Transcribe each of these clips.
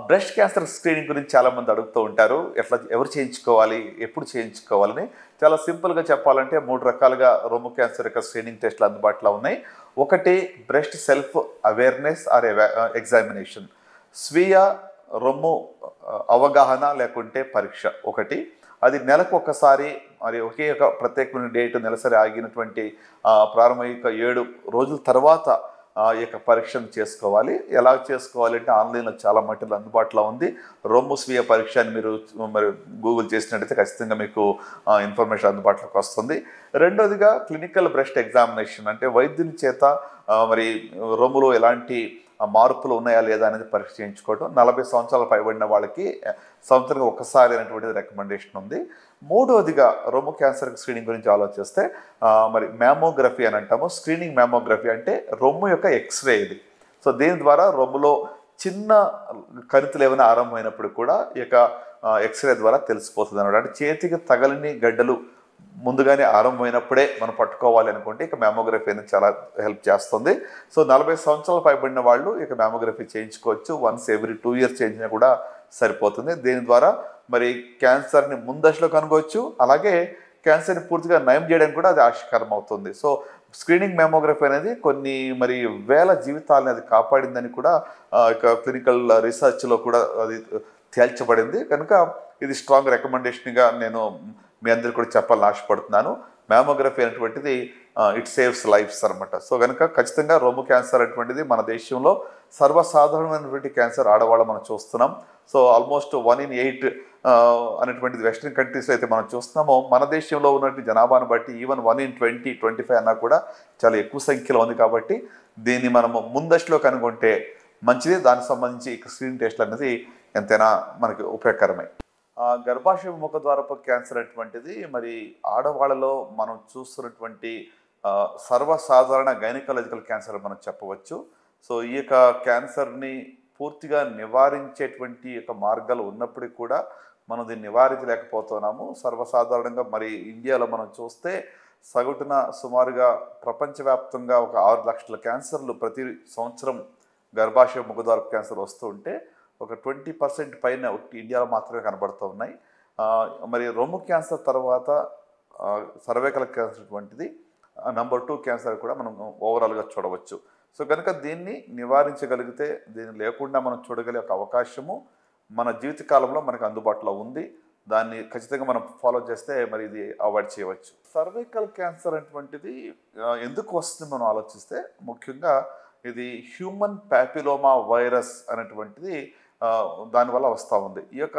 Breast cancer screening గురించి చాలామంది అడుగుతూ ఉంటారు. ఎవరు చేయించుకోవాలి, ఎప్పుడు చేయించుకోవాలని. చాలా సింపుల్‌గా చెప్పాలంటే 3 రకాలుగా రొమ్ము క్యాన్సర్ యొక్క స్క్రీనింగ్ టెస్టులు అందుబాటులో ఉన్నాయి. ఒకటి breast self awareness are examination. స్వీయ రొమ్ము అవగాహన లేకుంటే పరీక్ష ఒకటి. అది నెలకు ఒకసారి మరి ఒకే ఒక ప్రత్యేకమైన డేట్ నెలసరి ఆగినటువంటి ప్రారంభమైక 7 రోజుల తర్వాత ఈ యొక్క పరీక్షను చేసుకోవాలి. ఎలా చేసుకోవాలి అంటే ఆన్లైన్లో చాలా మటుకు అందుబాటులో ఉంది. రొమ్ము స్వీయ పరీక్ష అని మీరు మరి గూగుల్ చేసినట్టయితే ఖచ్చితంగా మీకు ఇన్ఫర్మేషన్ అందుబాటులోకి వస్తుంది. రెండోదిగా క్లినికల్ బ్రెస్ట్ ఎగ్జామినేషన్, అంటే వైద్యుని చేత మరి రొమ్ములో ఎలాంటి మార్పులు ఉన్నాయా లేదా అనేది పరీక్ష చేయించుకోవడం. 40 సంవత్సరాలు పైబడిన వాళ్ళకి సంవత్సరానికి ఒకసారి అనేటువంటిది రికమెండేషన్ ఉంది. మూడవదిగా రొమ్ము క్యాన్సర్ స్క్రీనింగ్ గురించి ఆలోచిస్తే మరి మ్యామోగ్రఫీ అని అంటాము. స్క్రీనింగ్ మ్యామోగ్రఫీ అంటే రొమ్ము యొక్క ఎక్స్రే ఇది. సో దీని ద్వారా రొమ్ములో చిన్న కణితులు ఏమైనా ఆరంభమైనప్పుడు కూడా ఈ యొక్క ఎక్స్రే ద్వారా తెలిసిపోతుంది అన్నమాట. అంటే చేతికి తగలని గడ్డలు ముందుగానే ఆరంభమైనప్పుడే మనం పట్టుకోవాలి అనుకుంటే ఇక మ్యామోగ్రఫీ అనేది చాలా హెల్ప్ చేస్తుంది. సో 40 సంవత్సరాలు పైబడిన వాళ్ళు ఇక మ్యామోగ్రఫీ చేయించుకోవచ్చు. వన్స్ ఎవ్రీ 2 ఇయర్స్ చేయించినా కూడా సరిపోతుంది. దీని ద్వారా మరి క్యాన్సర్ని ముందశలో కనుగొచ్చు, అలాగే క్యాన్సర్ని పూర్తిగా నయం చేయడానికి కూడా అది ఆవిష్కారం అవుతుంది. సో స్క్రీనింగ్ మ్యామోగ్రఫీ అనేది కొన్ని మరి వేల జీవితాలని అది కాపాడిందని కూడా ఇక క్లినికల్ రీసెర్చ్లో కూడా అది తేల్చబడింది. కనుక ఇది స్ట్రాంగ్ రికమెండేషన్గా నేను మీ అందరికీ కూడా చెప్పాలని ఆశపడుతున్నాను. మ్యామోగ్రఫీ అనేటువంటిది ఇట్ సేవ్స్ లైఫ్స్ అనమాట. సో కనుక ఖచ్చితంగా రొమ్ము క్యాన్సర్ అనేటువంటిది మన దేశంలో సర్వసాధారణమైనటువంటి క్యాన్సర్ ఆడవాళ్ళ మనం చూస్తున్నాం. సో ఆల్మోస్ట్ 1 in 8 అనేటువంటిది వెస్ట్రన్ కంట్రీస్లో అయితే మనం చూస్తున్నామో, మన దేశంలో ఉన్నటువంటి జనాభాను బట్టి ఈవెన్ 1 in 20, 25 అన్నా కూడా చాలా ఎక్కువ సంఖ్యలో ఉంది. కాబట్టి దీన్ని మనము ముందశలో కనుగొంటే మంచిది. దానికి సంబంధించి స్క్రీనింగ్ టెస్ట్లు అనేది ఎంతైనా మనకి ఉపయోగకరమే. గర్భాశయ ముఖద్వారపు క్యాన్సర్ అటువంటిది మరి ఆడవాళ్ళలో మనం చూస్తున్నటువంటి సర్వసాధారణ గైనకాలజికల్ క్యాన్సర్ మనం చెప్పవచ్చు. సో ఈ యొక్క క్యాన్సర్ని పూర్తిగా నివారించేటువంటి యొక్క మార్గాలు ఉన్నప్పటికీ కూడా మనం దీన్ని నివారించలేకపోతున్నాము. సర్వసాధారణంగా మరి ఇండియాలో మనం చూస్తే సగటున సుమారుగా ప్రపంచవ్యాప్తంగా ఒక 6 లక్షల క్యాన్సర్లు ప్రతి సంవత్సరం గర్భాశయ ముఖద్వారపు క్యాన్సర్ వస్తూ ఉంటే ఒక 20% పైన ఇండియాలో మాత్రమే కనబడుతూ ఉన్నాయి. మరి రొమ్ము క్యాన్సర్ తర్వాత సర్వైకల్ క్యాన్సర్ వంటిది నంబర్ 2 క్యాన్సర్ కూడా మనం ఓవరాల్గా చూడవచ్చు. సో కనుక దీన్ని నివారించగలిగితే, దీన్ని లేకుండా మనం చూడగలిగే ఒక అవకాశము మన జీవితకాలంలో మనకు అందుబాటులో ఉంది. దాన్ని ఖచ్చితంగా మనం ఫాలో చేస్తే మరి ఇది అవాయిడ్ చేయవచ్చు. సర్వైకల్ క్యాన్సర్ అటువంటిది ఎందుకు వస్తుంది మనం ఆలోచిస్తే, ముఖ్యంగా ఇది హ్యూమన్ ప్యాపిలోమా వైరస్ అనేటువంటిది దానివల్ల వస్తూ ఉంది. ఈ యొక్క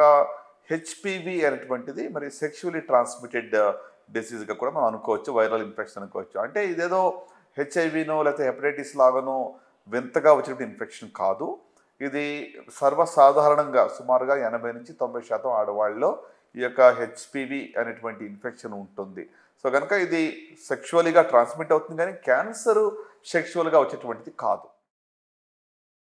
హెచ్పివి అనేటువంటిది మరి సెక్షువలీ ట్రాన్స్మిటెడ్ డిసీజ్గా కూడా మనం అనుకోవచ్చు, వైరల్ ఇన్ఫెక్షన్ అనుకోవచ్చు. అంటే ఇదేదో హెచ్ఐవినో లేకపోతే హెపటైటిస్ లాగానో వింతగా వచ్చినటువంటి ఇన్ఫెక్షన్ కాదు. ఇది సర్వసాధారణంగా సుమారుగా 80 నుంచి 90% ఆడవాళ్ళలో ఈ యొక్క హెచ్పివి అనేటువంటి ఇన్ఫెక్షన్ ఉంటుంది. సో కనుక ఇది సెక్షువల్గా ట్రాన్స్మిట్ అవుతుంది, కానీ క్యాన్సర్ సెక్షువల్గా వచ్చేటువంటిది కాదు.